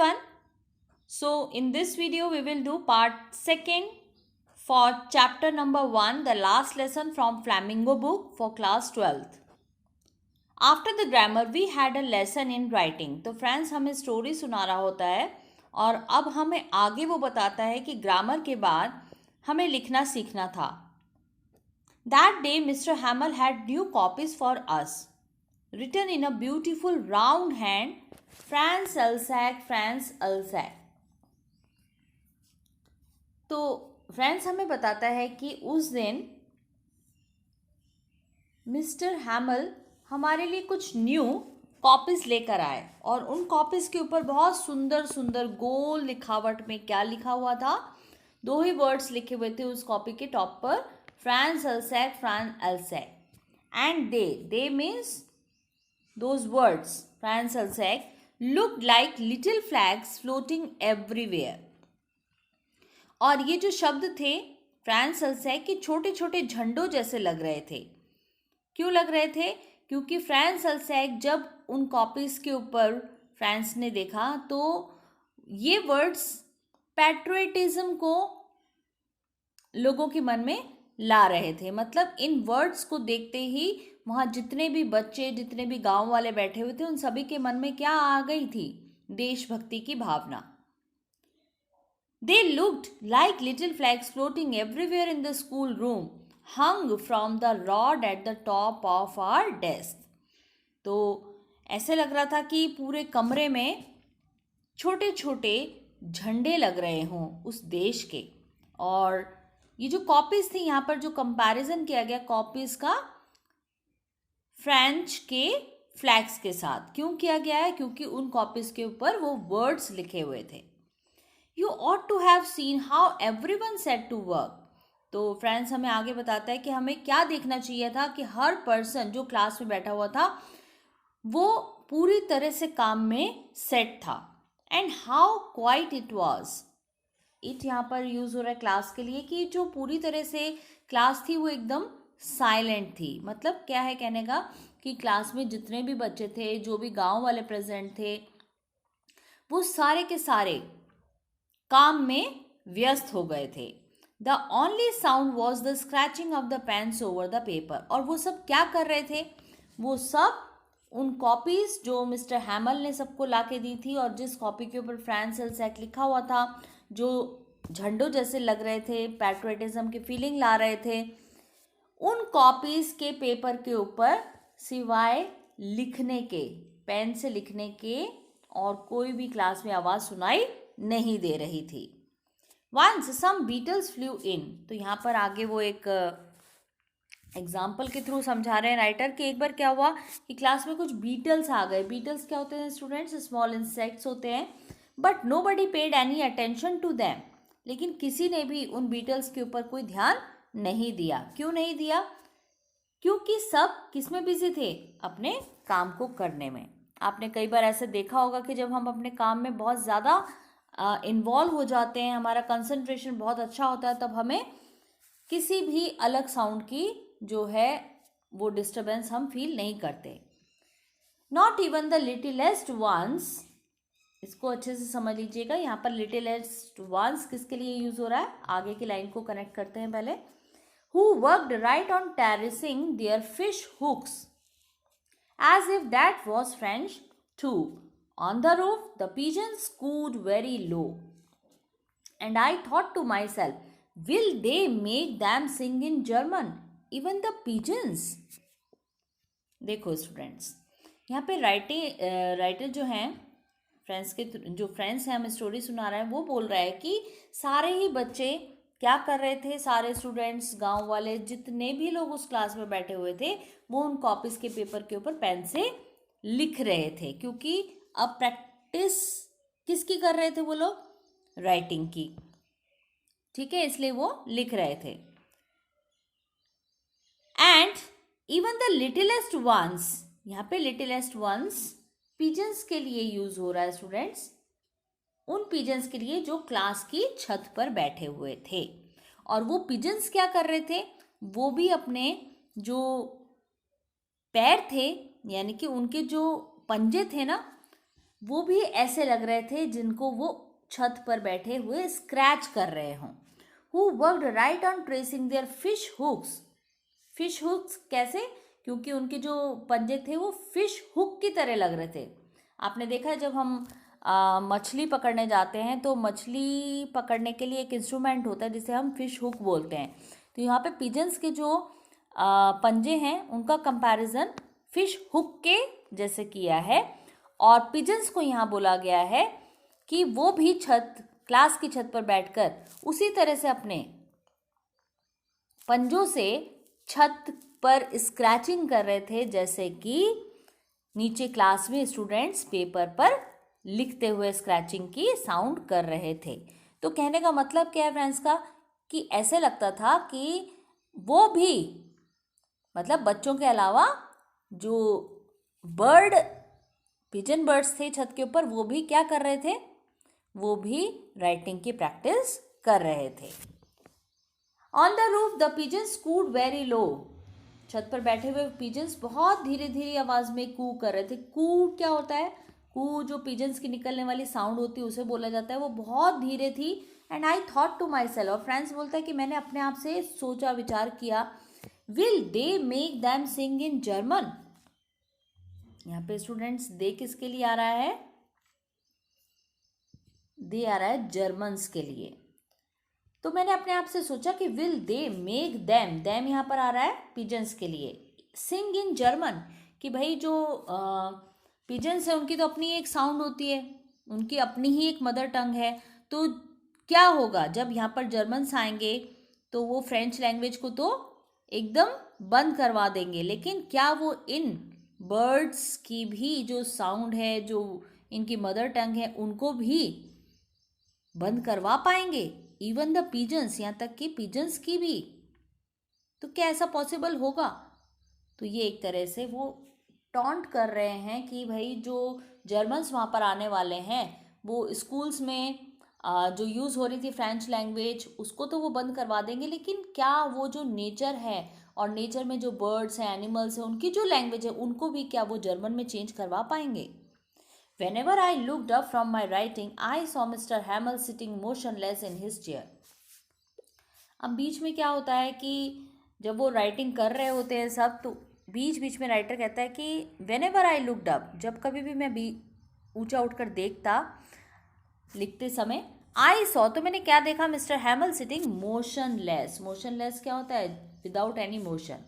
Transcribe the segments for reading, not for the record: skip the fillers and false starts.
everyone. So in this video we will do part second for chapter number 1, the last lesson from Flamingo book for class 12th. After the grammar we had a lesson in writing. तो friends हमें story सुना रहा होता है और अब हमें आगे वो बताता है कि ग्रामर के बाद हमें लिखना सीखना था. That day Mr. Hamel had new copies for us, written in a beautiful round hand, Franz Alsac, Franz Alsac. तो फ्रेंड्स हमें बताता है कि उस दिन मिस्टर हैमल हमारे लिए कुछ न्यू कॉपीज लेकर आए और उन कॉपीज के ऊपर बहुत सुंदर सुंदर गोल लिखावट में क्या लिखा हुआ था. दो ही वर्ड्स लिखे हुए थे उस कॉपी के टॉप पर, France Alsace, France Alsace. And they means those words, France Alsace, looked like little flags floating everywhere. और ये जो शब्द थे फ्रांस अल्सैक के छोटे छोटे झंडों जैसे लग रहे थे. क्यों लग रहे थे? क्योंकि फ्रांस अल्सैक जब उन कॉपीज के ऊपर फ्रांस ने देखा तो ये वर्ड्स पैट्रियटिज्म को लोगों के मन में ला रहे थे. मतलब इन वर्ड्स को देखते ही वहाँ जितने भी बच्चे, जितने भी गांव वाले बैठे हुए थे, उन सभी के मन में क्या आ गई थी? देशभक्ति की भावना. They looked like little flags floating everywhere in the school room, hung from the rod at the top of our desk. तो ऐसे लग रहा था कि पूरे कमरे में छोटे छोटे झंडे लग रहे हों उस देश के. और ये जो कॉपीज थी, यहाँ पर जो कंपैरिजन किया गया कॉपीज का फ्रेंच के फ्लैग्स के साथ, क्यों किया गया है? क्योंकि उन कॉपीज के ऊपर वो वर्ड्स लिखे हुए थे. You ought to have seen how everyone set to work. तो फ्रेंड्स हमें आगे बताता है कि हमें क्या देखना चाहिए था कि हर पर्सन जो क्लास में बैठा हुआ था वो पूरी तरह से काम में सेट था. And how quite it was. It यहाँ पर यूज हो रहा है क्लास के लिए कि जो पूरी तरह से क्लास थी वो एकदम साइलेंट थी. मतलब क्या है कहने का कि क्लास में जितने भी बच्चे थे, जो भी गांव वाले प्रेजेंट थे, वो सारे के सारे काम में व्यस्त हो गए थे. The only sound was the scratching of the pens over the paper. और वो सब क्या कर रहे थे? वो सब उन कॉपीज जो मिस्टर हैमल ने सबको ला के दी थी और जिस कॉपी के ऊपर फ्रांस अल्सैक लिखा हुआ था, जो झंडों जैसे लग रहे थे, पैट्रियटिज्म की फीलिंग ला रहे थे, उन कॉपीज के पेपर के ऊपर सिवाय लिखने के, पेन से लिखने के और कोई भी क्लास में आवाज़ सुनाई नहीं दे रही थी. Once some beetles flew in. तो यहाँ पर आगे वो एक एग्जाम्पल के थ्रू समझा रहे हैं राइटर कि एक बार क्या हुआ कि क्लास में कुछ बीटल्स आ गए. बीटल्स क्या होते हैं स्टूडेंट्स? स्मॉल इंसेक्ट्स होते हैं. But nobody paid any attention to them. लेकिन किसी ने भी उन बीटल्स के ऊपर कोई ध्यान नहीं दिया. क्यों नहीं दिया? क्योंकि सब किस में बिजी थे? अपने काम को करने में. आपने कई बार ऐसे देखा होगा कि जब हम अपने काम में बहुत ज़्यादा इन्वॉल्व हो जाते हैं, हमारा कंसंट्रेशन बहुत अच्छा होता है, तब हमें किसी भी अलग साउंड की जो है वो डिस्टर्बेंस हम फील नहीं करते. Not even the littlest ones. इसको अच्छे से समझ लीजिएगा. यहाँ पर लिटिलेस्ट वंस किसके लिए यूज हो रहा है? आगे की लाइन को कनेक्ट करते हैं पहले. Who worked right on terracing their fish hooks as if that was French too. On the roof, the pigeons cooed very low. And I thought to myself, will they make them sing in German? Even the pigeons. देखो students, यहाँ पे writer जो हैं friends के, जो friends हैं हमें story सुना रहा है, वो बोल रहा है कि सारे ही बच्चे क्या कर रहे थे? सारे स्टूडेंट्स, गांव वाले, जितने भी लोग उस क्लास में बैठे हुए थे, वो उन कॉपीज के पेपर के ऊपर पेन से लिख रहे थे. क्योंकि अब प्रैक्टिस किसकी कर रहे थे वो लोग? राइटिंग की. ठीक है, इसलिए वो लिख रहे थे. And even the littlest ones. यहाँ पे लिटिलेस्ट वंस पिजन्स के लिए यूज हो रहा है स्टूडेंट्स. उन पिजन्स के लिए जो क्लास की छत पर बैठे हुए थे. और वो पिजन्स क्या कर रहे थे? वो भी अपने जो पैर थे, यानी कि उनके जो पंजे थे ना, वो भी ऐसे लग रहे थे जिनको वो छत पर बैठे हुए स्क्रैच कर रहे हों. Who worked right on tracing their fish hooks. Fish hooks कैसे? क्योंकि उनके जो पंजे थे वो फिश हुक की तरह लग रहे थे. आपने देखा है जब हम मछली पकड़ने जाते हैं तो मछली पकड़ने के लिए एक इंस्ट्रूमेंट होता है जिसे हम फिश हुक बोलते हैं. तो यहाँ पे पिजन्स के जो पंजे हैं उनका कंपैरिजन फिश हुक के जैसे किया है. और पिजन्स को यहाँ बोला गया है कि वो भी क्लास की छत पर बैठकर उसी तरह से अपने पंजों से छत पर स्क्रैचिंग कर रहे थे जैसे कि नीचे क्लास में स्टूडेंट्स पेपर पर लिखते हुए स्क्रैचिंग की साउंड कर रहे थे. तो कहने का मतलब क्या है फ्रेंड्स का कि ऐसे लगता था कि वो भी मतलब बच्चों के अलावा जो पिजन बर्ड्स थे छत के ऊपर वो भी क्या कर रहे थे? वो भी राइटिंग की प्रैक्टिस कर रहे थे. On the roof the pigeons cooed very low. छत पर बैठे हुए पिजन्स बहुत धीरे धीरे आवाज में कू कर रहे थे. कू क्या होता है? कू जो पिजन्स की निकलने वाली साउंड होती है उसे बोला जाता है. वो बहुत धीरे थी. And I thought to myself, और फ्रेंड्स बोलता है कि मैंने अपने आप से सोचा विचार किया, will they make them sing in German. यहाँ पे स्टूडेंट्स दे किसके लिए आ रहा है? दे आ रहा है जर्मन्स के लिए. तो मैंने अपने आप से सोचा कि विल दे मेक दैम यहाँ पर आ रहा है पिजन्स के लिए. सिंग इन जर्मन कि भाई जो पिजन्स है उनकी तो अपनी एक साउंड होती है, उनकी अपनी ही एक मदर टंग है. तो क्या होगा जब यहाँ पर जर्मन्स आएंगे तो वो फ्रेंच लैंग्वेज को तो एकदम बंद करवा देंगे, लेकिन क्या वो इन बर्ड्स की भी जो साउंड है, जो इनकी मदर टंग है, उनको भी बंद करवा पाएंगे? इवन द पिजन्स, यहाँ तक कि पिजन्स की भी. तो क्या ऐसा पॉसिबल होगा? तो ये एक तरह से वो टॉन्ट कर रहे हैं कि भाई जो जर्मन्स वहाँ पर आने वाले हैं वो स्कूल्स में जो यूज़ हो रही थी फ्रेंच लैंग्वेज उसको तो वो बंद करवा देंगे, लेकिन क्या वो जो नेचर है और नेचर में जो बर्ड्स हैं, एनिमल्स हैं, उनकी जो लैंग्वेज है उनको भी क्या वो जर्मन में चेंज करवा पाएंगे? Whenever I looked up from my writing, I saw Mr. Hamel sitting motionless in his chair. अब बीच में क्या होता है कि जब वो राइटिंग कर रहे होते हैं सब, तो बीच बीच में राइटर कहता है कि whenever I looked up, जब कभी भी मैं ऊंचा उठकर देखता लिखते समय, I saw, तो मैंने क्या देखा? Mister हैमल sitting motionless. मोशनलेस क्या होता है? Without any motion.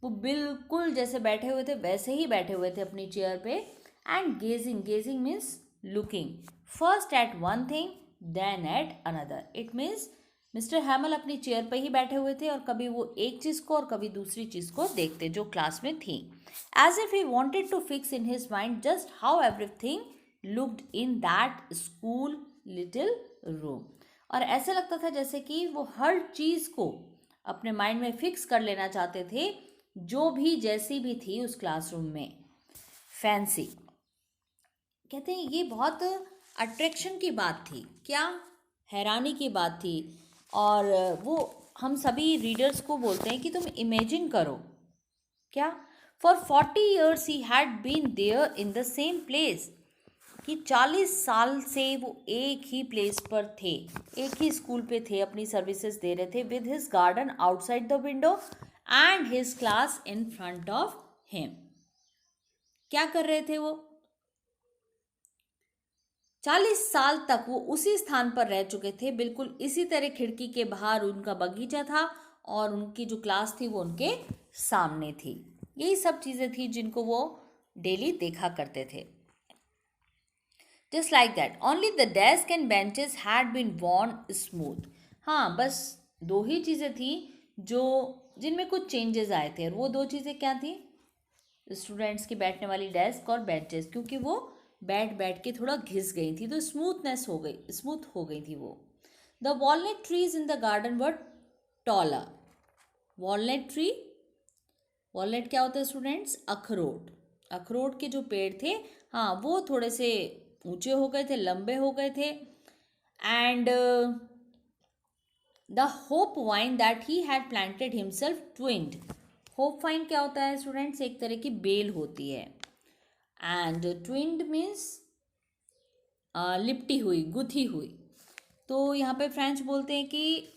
वो बिल्कुल जैसे बैठे हुए थे वैसे ही बैठे हुए थे अपनी चेयर पे. And gazing means looking first at one thing then at another. It means mister Hamel अपनी चेयर पे ही बैठे हुए थे और कभी वो एक चीज़ को और कभी दूसरी चीज़ को देखते जो क्लास में थी. As if he wanted to fix in his mind just how everything looked in that school little room. और ऐसे लगता था जैसे कि वो हर चीज़ को अपने माइंड में फिक्स कर लेना चाहते थे जो भी जैसी भी थी उस क्लासरूम में. फैंसी कहते हैं ये बहुत अट्रैक्शन की बात थी, क्या हैरानी की बात थी. और वो हम सभी रीडर्स को बोलते हैं कि तुम इमेजिन करो क्या, for 40 years he had been there in the same place, कि 40 साल से वो एक ही प्लेस पर थे, एक ही स्कूल पे थे, अपनी सर्विसेज दे रहे थे, with his garden outside the window and his class in front of him. क्या कर रहे थे वो? 40 साल तक वो उसी स्थान पर रह चुके थे, बिल्कुल इसी तरह खिड़की के बाहर उनका बगीचा था और उनकी जो क्लास थी वो उनके सामने थी. यही सब चीज़ें थी जिनको वो डेली देखा करते थे. Just like that only the desk and benches had been worn smooth. हाँ, बस दो ही चीज़ें थी जो जिनमें कुछ चेंजेस आए थे, और वो दो चीज़ें क्या थी? स्टूडेंट्स की बैठने वाली डेस्क और बेंचेस, क्योंकि वो बैठ के थोड़ा घिस गई थी तो स्मूथ हो गई थी वो. The walnut trees in the garden were taller. Walnut क्या होता है स्टूडेंट्स? अखरोट. अखरोट के जो पेड़ थे, हाँ, वो थोड़े से ऊंचे हो गए थे, लंबे हो गए थे. And the hope vine that he had planted himself twined. Hope vine क्या होता है स्टूडेंट्स? एक तरह की बेल होती है. एंड ट्विन्ड मीन्स लिपटी हुई, गुथी हुई। तो यहाँ पे फ्रेंच बोलते हैं कि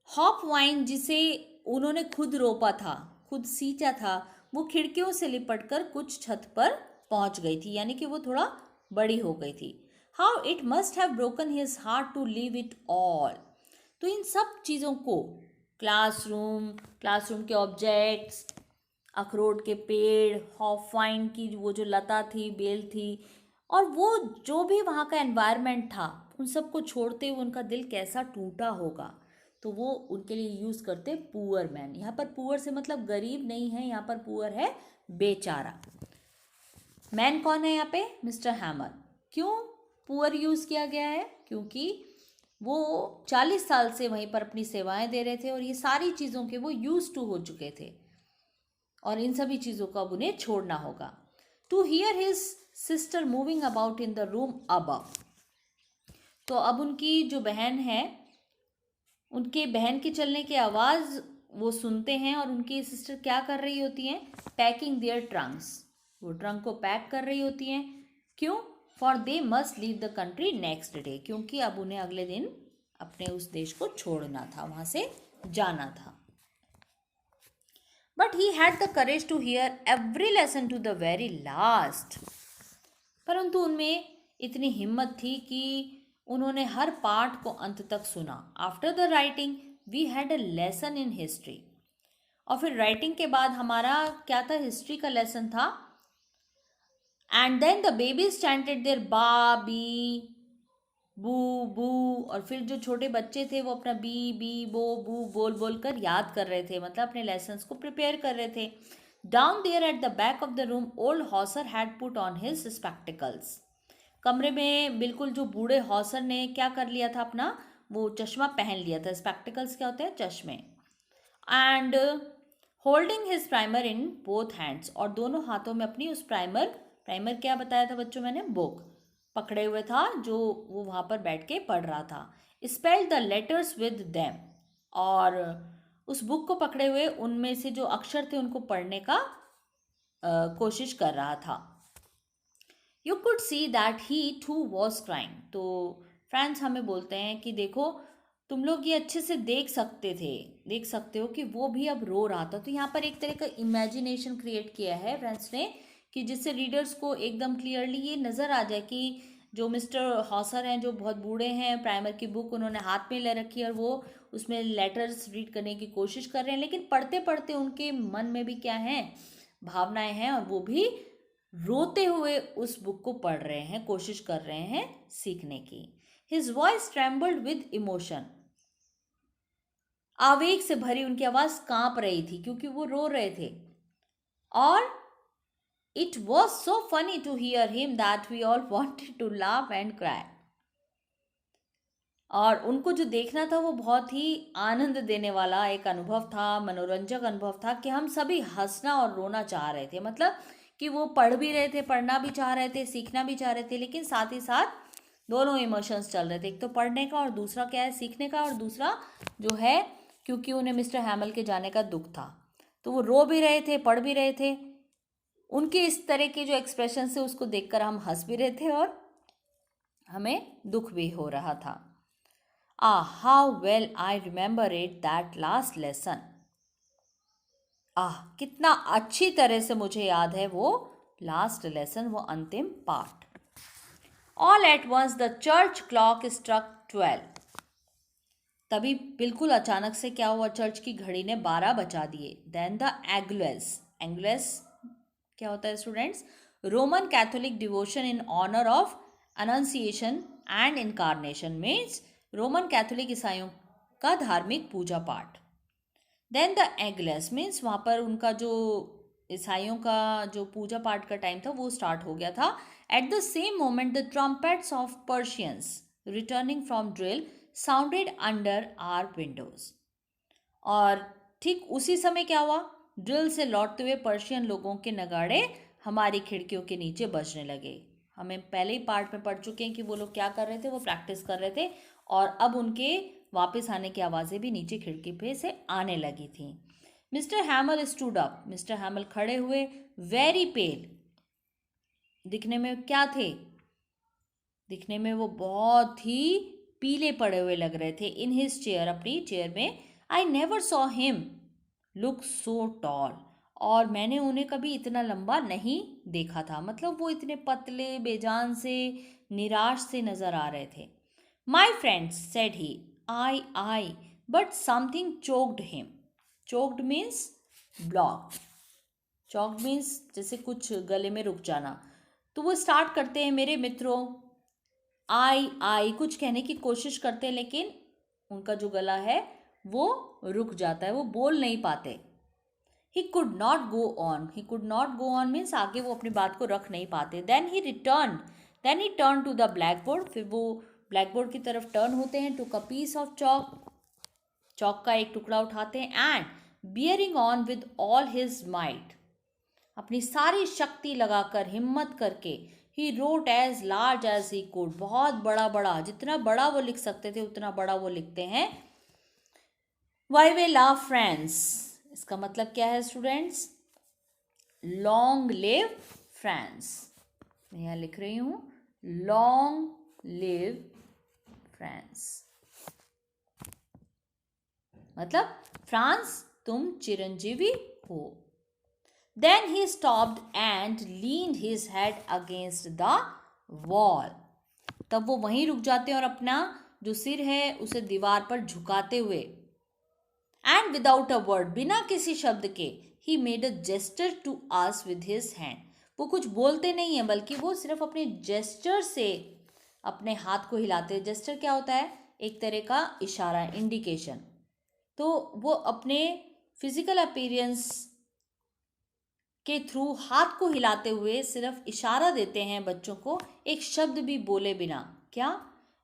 हॉप वाइन, जिसे उन्होंने खुद रोपा था, खुद सींचा था, वो खिड़कियों से लिपटकर कुछ छत पर पहुंच गई थी, यानी कि वो थोड़ा बड़ी हो गई थी। How it must have broken his heart to leave it all. तो इन सब चीज़ों को, क्लासरूम, क्लासरूम के ऑब्जेक्ट्स, अखरोट के पेड़, हॉफवाइन की वो जो लता थी, बेल थी, और वो जो भी वहाँ का एनवायरनमेंट था, उन सबको छोड़ते हुए उनका दिल कैसा टूटा होगा। तो वो उनके लिए यूज़ करते पुअर मैन। यहाँ पर पुअर से मतलब गरीब नहीं है, यहाँ पर पुअर है बेचारा। मैन कौन है यहाँ पे? Mister hammer. क्यों पुअर यूज़ किया गया है? क्योंकि वो 40 साल से वहीं पर अपनी सेवाएं दे रहे थे और ये सारी चीज़ों के वो यूज टू हो चुके थे और इन सभी चीज़ों को अब उन्हें छोड़ना होगा। To hear his sister moving about in the room above. तो अब उनकी जो बहन है, उनके बहन के चलने की आवाज़ वो सुनते हैं और उनकी सिस्टर क्या कर रही होती हैं? Packing their trunks. वो ट्रंक को पैक कर रही होती हैं। क्यों? For they must leave the country next day. क्योंकि अब उन्हें अगले दिन अपने उस देश को छोड़ना था, वहाँ से जाना था। But he had the courage to hear every lesson to the very last. परंतु उनमें इतनी हिम्मत थी कि उन्होंने हर पाठ को अंत तक सुना। After the writing we had a lesson in history. और फिर राइटिंग के बाद हमारा क्या था? हिस्ट्री का लेसन था। And then the babies chanted their ba be bu bu. और फिर जो छोटे बच्चे थे वो अपना बी बी बो बू बोल बोल कर याद कर रहे थे, मतलब अपने लेसन्स को प्रिपेयर कर रहे थे। Down there at the back of the room old Hauser had put on his spectacles. कमरे में बिल्कुल जो बूढ़े हॉसर ने क्या कर लिया था? अपना वो चश्मा पहन लिया था। स्पेक्टिकल्स क्या होते हैं? चश्मे। And holding his primer in both hands. और दोनों हाथों में अपनी उस प्राइमर क्या बताया था बच्चों मैंने? बुक पकड़े हुए था, जो वो वहाँ पर बैठ के पढ़ रहा था। Spell the letters with them. और उस बुक को पकड़े हुए उनमें से जो अक्षर थे उनको पढ़ने का कोशिश कर रहा था। You could see that he too was crying. तो फ्रेंड्स हमें बोलते हैं कि देखो, तुम लोग ये अच्छे से देख सकते हो कि वो भी अब रो रहा था। तो यहाँ पर एक तरह का इमेजिनेशन क्रिएट किया है फ्रेंड्स ने, कि जिससे रीडर्स को एकदम क्लियरली ये नज़र आ जाए कि जो मिस्टर हॉसर हैं, जो बहुत बूढ़े हैं, प्राइमर की बुक उन्होंने हाथ में ले रखी है और वो उसमें लेटर्स रीड करने की कोशिश कर रहे हैं, लेकिन पढ़ते पढ़ते उनके मन में भी क्या है? भावनाएं हैं, और वो भी रोते हुए उस बुक को पढ़ रहे हैं, कोशिश कर रहे हैं सीखने की। His voice trembled with emotion. आवेग से भरी उनकी आवाज कांप रही थी क्योंकि वो रो रहे थे। और it was so funny to hear him that we all wanted to laugh and cry. और उनको जो देखना था वो बहुत ही आनंद देने वाला एक अनुभव था, मनोरंजक अनुभव था, कि हम सभी हंसना और रोना चाह रहे थे। मतलब कि वो पढ़ भी रहे थे, पढ़ना भी चाह रहे थे, सीखना भी चाह रहे थे, लेकिन साथ ही साथ दोनों इमोशंस चल रहे थे। एक तो पढ़ने का और दूसरा क्या है? सीखने का। और दूसरा जो है, क्योंकि उन्हें मिस्टर हैमल के जाने का दुख था, तो वो रो भी रहे थे, पढ़ भी रहे थे। उनके इस तरह के जो एक्सप्रेशन थे उसको देखकर हम हंस भी रहे थे और हमें दुख भी हो रहा था। How well I remember it that last lesson. कितना अच्छी तरह से मुझे याद है वो लास्ट लेसन, वो अंतिम पाठ। All at once the church clock struck 12। तभी बिल्कुल अचानक से क्या हुआ? चर्च की घड़ी ने 12 बजा दिए। देन द एंगुलेस क्या होता है students? Roman Catholic devotion in honour of annunciation and incarnation. Means Roman Catholic ईसाइयों का धार्मिक पूजा पाठ। देन द एग्लेस मीन्स वहाँ पर उनका जो ईसाइयों का जो पूजा पाठ का टाइम था वो स्टार्ट हो गया था। At the same moment the trumpets of Prussians returning from drill sounded under our windows. और ठीक उसी समय क्या हुआ? ड्रिल से लौटते हुए पर्शियन लोगों के नगाड़े हमारी खिड़कियों के नीचे बजने लगे। हमें पहले ही पार्ट में पढ़ चुके हैं कि वो लोग क्या कर रहे थे, वो प्रैक्टिस कर रहे थे, और अब उनके वापस आने की आवाज़ें भी नीचे खिड़की पे से आने लगी थी। Mister हैमल stood up. मिस्टर हैमल खड़े हुए। वेरी पेल, दिखने में क्या थे? दिखने में वो बहुत ही पीले पड़े हुए लग रहे थे। इन हिज चेयर, अपनी चेयर में। I never saw him look so tall, और मैंने उन्हें कभी इतना लंबा नहीं देखा था। मतलब वो इतने पतले, बेजान से, निराश से नजर आ रहे थे। My friends said he, I but something choked him. Choked means block. Chowk means जैसे कुछ गले में रुक जाना। तो वो स्टार्ट करते हैं, मेरे मित्रों, आई कुछ कहने की कोशिश करते हैं, लेकिन उनका जो गला है वो रुक जाता है, वो बोल नहीं पाते। He could not go on means आगे वो अपनी बात को रख नहीं पाते। Then he turn to the blackboard. फिर वो ब्लैक बोर्ड की तरफ टर्न होते हैं। To a piece of chalk का एक टुकड़ा उठाते हैं। And bearing on with all his might, अपनी सारी शक्ति लगाकर, हिम्मत करके, he wrote as large as he could, बहुत बड़ा बड़ा, जितना बड़ा वो लिख सकते थे उतना बड़ा वो लिखते हैं। वाई वे लव फ्रेंड्स, इसका मतलब क्या है स्टूडेंट्स? Long live friends. मैं यहाँ लिख रही हूं, लॉन्ग लिव फ्रेंड्स, मतलब फ्रांस तुम चिरंजीवी हो। Then he stopped and leaned his head against the wall. तब वो वहीं रुक जाते हैं और अपना जो सिर है उसे दीवार पर झुकाते हुए, and without a word, बिना किसी शब्द के, he made a gesture to us with his hand. वो कुछ बोलते नहीं है, बल्कि वो सिर्फ अपने जेस्चर से अपने हाथ को हिलाते हैं। जेस्चर क्या होता है? एक तरह का इशारा, इंडिकेशन। तो वो अपने फिजिकल अपीयरेंस के थ्रू हाथ को हिलाते हुए सिर्फ इशारा देते हैं बच्चों को, एक शब्द भी बोले बिना। क्या?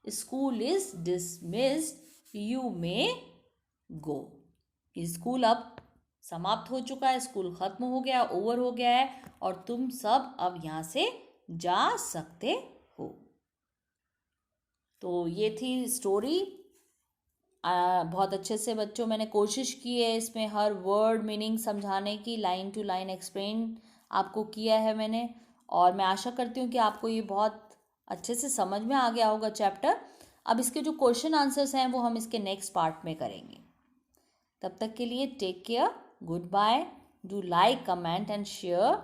School is dismissed, you may go. School अब समाप्त हो चुका है, स्कूल खत्म हो गया, ओवर हो गया है, और तुम सब अब यहाँ से जा सकते हो। तो ये थी स्टोरी। बहुत अच्छे से बच्चों मैंने कोशिश की है इसमें हर वर्ड मीनिंग समझाने की, लाइन टू लाइन एक्सप्लेन आपको किया है मैंने, और मैं आशा करती हूँ कि आपको ये बहुत अच्छे से समझ में आ गया होगा चैप्टर। अब इसके जो क्वेश्चन आंसर्स हैं वो हम इसके नेक्स्ट पार्ट में करेंगे। तब तक के लिए take care, goodbye, do like, comment and share,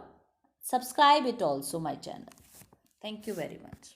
subscribe it also my channel. Thank you very much.